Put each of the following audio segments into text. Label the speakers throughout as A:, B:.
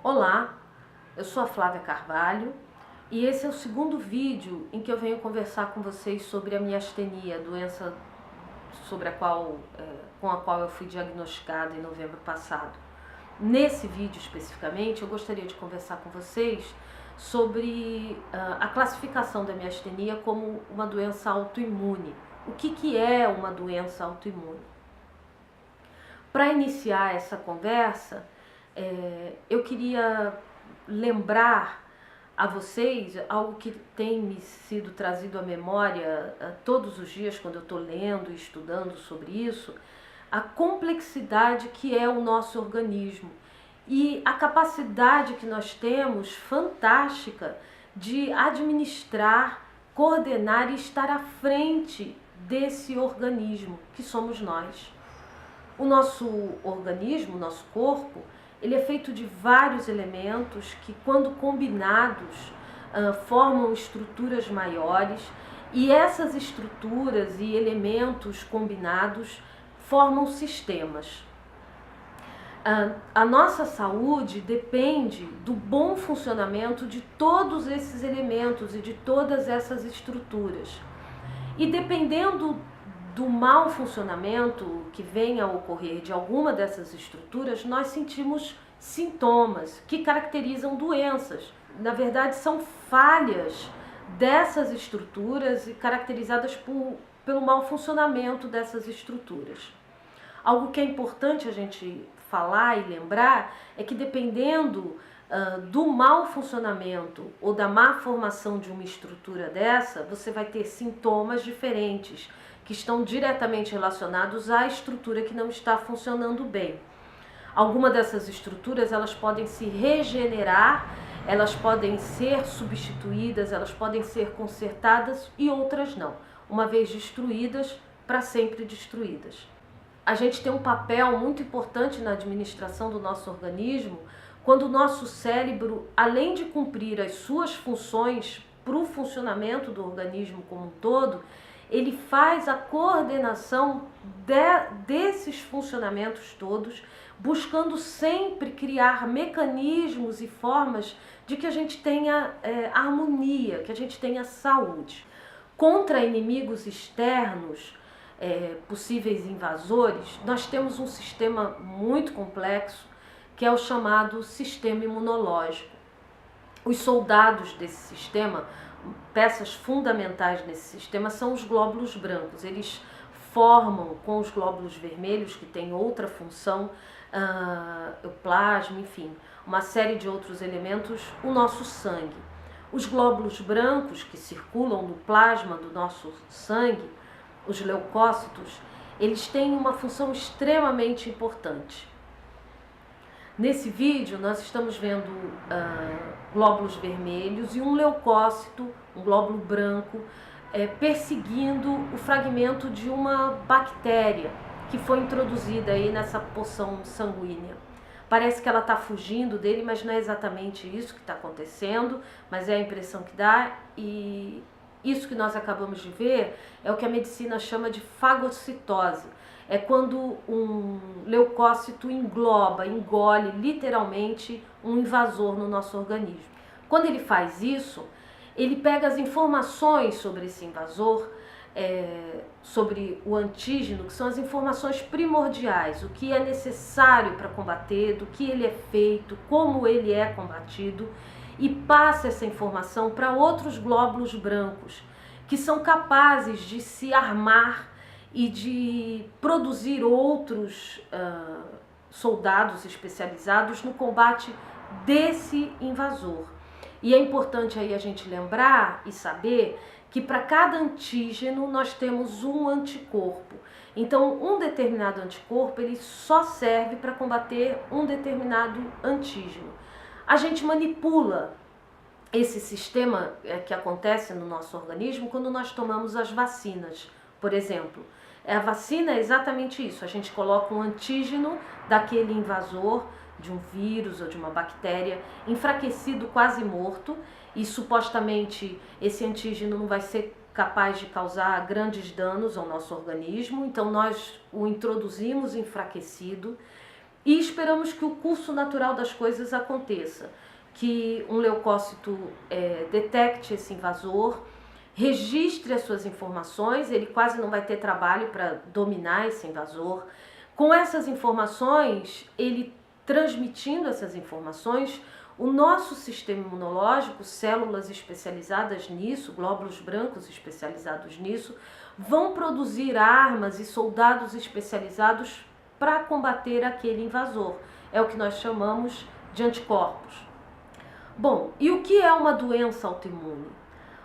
A: Olá, eu sou a Flávia Carvalho e esse é o segundo vídeo em que eu venho conversar com vocês sobre a miastenia, doença com a qual eu fui diagnosticada em novembro passado. Nesse vídeo especificamente, eu gostaria de conversar com vocês sobre a classificação da miastenia como uma doença autoimune. O que é uma doença autoimune? Para iniciar essa conversa, eu queria lembrar a vocês algo que tem me sido trazido à memória todos os dias quando eu estou lendo e estudando sobre isso, a complexidade que é o nosso organismo e a capacidade que nós temos fantástica de administrar, coordenar e estar à frente desse organismo que somos nós. O nosso organismo, o nosso corpo, ele é feito de vários elementos que, quando combinados, formam estruturas maiores, e essas estruturas e elementos combinados formam sistemas. A nossa saúde depende do bom funcionamento de todos esses elementos e de todas essas estruturas. E dependendo do mau funcionamento que venha a ocorrer de alguma dessas estruturas, nós sentimos sintomas que caracterizam doenças. Na verdade, são falhas dessas estruturas e caracterizadas pelo mau funcionamento dessas estruturas. Algo que é importante a gente falar e lembrar é que, dependendo do mau funcionamento ou da má formação de uma estrutura dessa, você vai ter sintomas diferentes que estão diretamente relacionados à estrutura que não está funcionando bem. Algumas dessas estruturas, elas podem se regenerar, elas podem ser substituídas, elas podem ser consertadas e outras não. Uma vez destruídas, para sempre destruídas. A gente tem um papel muito importante na administração do nosso organismo quando o nosso cérebro, além de cumprir as suas funções para o funcionamento do organismo como um todo, ele faz a coordenação desses funcionamentos todos, buscando sempre criar mecanismos e formas de que a gente tenha harmonia, que a gente tenha saúde. Contra inimigos externos, possíveis invasores, nós temos um sistema muito complexo, que é o chamado sistema imunológico. Os soldados desse sistema, peças fundamentais nesse sistema, são os glóbulos brancos. Eles formam com os glóbulos vermelhos, que têm outra função, o plasma, enfim, uma série de outros elementos, o nosso sangue. Os glóbulos brancos que circulam no plasma do nosso sangue, os leucócitos, eles têm uma função extremamente importante. Nesse vídeo nós estamos vendo glóbulos vermelhos e um leucócito, um glóbulo branco, perseguindo o fragmento de uma bactéria que foi introduzida aí nessa porção sanguínea. Parece que ela está fugindo dele, mas não é exatamente isso que está acontecendo, mas é a impressão que dá, e isso que nós acabamos de ver é o que a medicina chama de fagocitose. É quando um leucócito engole literalmente um invasor no nosso organismo. Quando ele faz isso, ele pega as informações sobre esse invasor, sobre o antígeno, que são as informações primordiais, o que é necessário para combater, do que ele é feito, como ele é combatido, e passa essa informação para outros glóbulos brancos, que são capazes de se armar e de produzir outros soldados especializados no combate desse invasor. E é importante aí a gente lembrar e saber que para cada antígeno nós temos um anticorpo. Então, um determinado anticorpo ele só serve para combater um determinado antígeno. A gente manipula esse sistema que acontece no nosso organismo quando nós tomamos as vacinas, por exemplo. A vacina é exatamente isso, a gente coloca um antígeno daquele invasor, de um vírus ou de uma bactéria, enfraquecido, quase morto, e supostamente esse antígeno não vai ser capaz de causar grandes danos ao nosso organismo, então nós o introduzimos enfraquecido, e esperamos que o curso natural das coisas aconteça, que um leucócito detecte esse invasor, registre as suas informações, ele quase não vai ter trabalho para dominar esse invasor. Com essas informações, ele transmitindo essas informações, o nosso sistema imunológico, células especializadas nisso, glóbulos brancos especializados nisso, vão produzir armas e soldados especializados para combater aquele invasor. É o que nós chamamos de anticorpos. Bom, e o que é uma doença autoimune?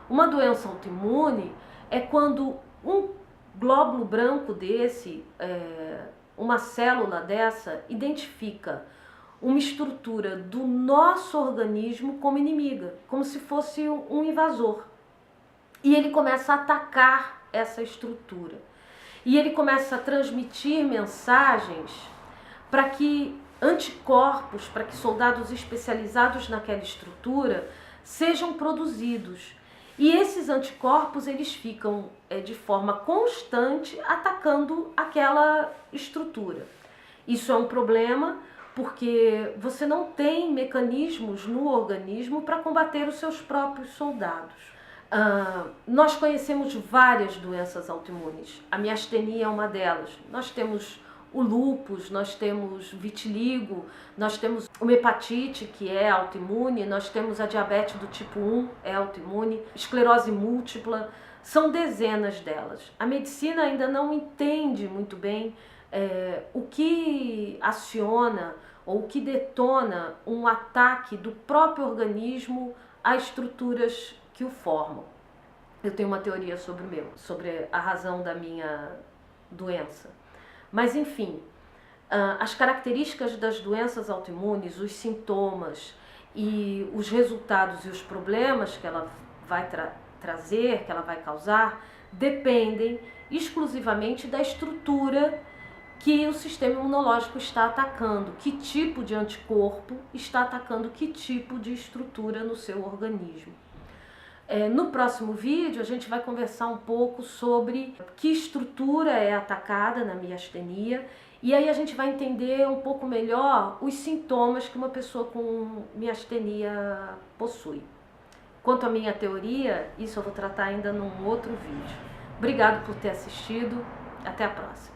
A: Uma doença autoimune é quando um glóbulo branco desse, uma célula dessa, identifica uma estrutura do nosso organismo como inimiga, como se fosse um invasor. E ele começa a atacar essa estrutura. E ele começa a transmitir mensagens para que anticorpos, para que soldados especializados naquela estrutura sejam produzidos. E esses anticorpos, eles ficam de forma constante atacando aquela estrutura. Isso é um problema porque você não tem mecanismos no organismo para combater os seus próprios soldados. Nós conhecemos várias doenças autoimunes. A miastenia é uma delas. Nós temos o lúpus, nós temos vitiligo, nós temos uma hepatite, que é autoimune, nós temos a diabetes do tipo 1, é autoimune, esclerose múltipla, são dezenas delas. A medicina ainda não entende muito bem o que aciona ou o que detona um ataque do próprio organismo a estruturas que o formam. Eu tenho uma teoria sobre a razão da minha doença. Mas enfim, as características das doenças autoimunes, os sintomas e os resultados e os problemas que ela vai trazer, que ela vai causar, dependem exclusivamente da estrutura que o sistema imunológico está atacando, que tipo de anticorpo está atacando que tipo de estrutura no seu organismo. No próximo vídeo a gente vai conversar um pouco sobre que estrutura é atacada na miastenia e aí a gente vai entender um pouco melhor os sintomas que uma pessoa com miastenia possui. Quanto à minha teoria, isso eu vou tratar ainda num outro vídeo. Obrigado por ter assistido, até a próxima.